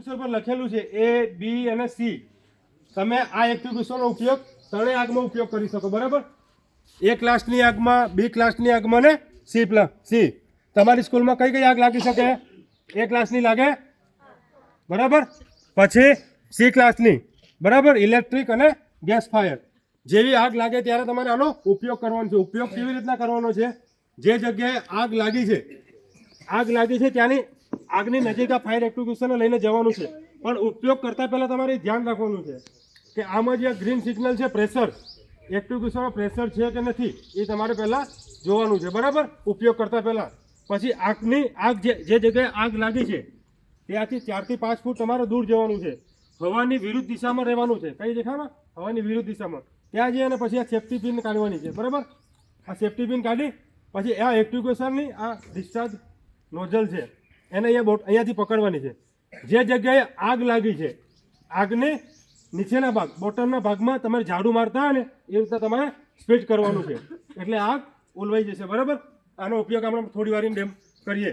પર લખેલું છે A, B અને C. તમે આ એક્ટિવિટીનો ઉપયોગ ત્રણેય આગમાં ઉપયોગ કરી શકો. બરાબર? A ક્લાસની આગમાં, B ક્લાસની આગમાં ને C. તમારી સ્કૂલમાં કઈ કઈ આગ લાગી શકે? A ક્લાસની લાગે. બરાબર? પછી C ક્લાસની. બરાબર? ઇલેક્ટ્રિક અને ગેસ ફાયર જેવી આગ લાગે ત્યારે તમારે આનો ઉપયોગ કરવાનો છે. ઉપયોગ કેવી રીતના કરવાનો છે? જે જગ્યાએ આગ લાગી છે ત્યાંની આગની નજીક આ ફાયર એક્સ્ટિંગ્વિશરને લઈને જવાનું છે. પણ ઉપયોગ કરતા પહેલા તમારે ધ્યાન રાખવાનું છે કે આમાં જે ગ્રીન સિગ્નલ છે, પ્રેશર એક્સ્ટિંગ્વિશરમાં પ્રેશર છે કે નથી એ તમારે પહેલા જોવાનું છે. બરાબર? ઉપયોગ કરતા પહેલા. પછી આગ જે જગ્યાએ આગ લાગી છે ત્યાંથી 4 થી 5 ફૂટ તમારે દૂર જવાનું છે. હવાની વિરુદ્ધ દિશામાં રહેવાનું છે. કઈ દિશામાં? હવાની વિરુદ્ધ દિશામાં. ત્યાં જઈએ અને પછી આ સેફ્ટી પિન કાઢવાની છે. બરાબર? આ સેફ્ટી પિન કાઢી પછી આ એક્સ્ટિંગ્વિશરની આ ડિસ્ચાર્જ નોઝલ છે એને અહીંયાથી પકડવાની છે. જે જગ્યાએ આગ લાગી છે આગને નીચેના ભાગ બોટમના ભાગમાં તમારે ઝાડુ મારતા હોય ને એ રીતે તમારે સ્પીડ કરવાનું છે એટલે આગ ઓલવાઈ જશે. બરાબર? આનો ઉપયોગ આપણે થોડી વાર કરીએ.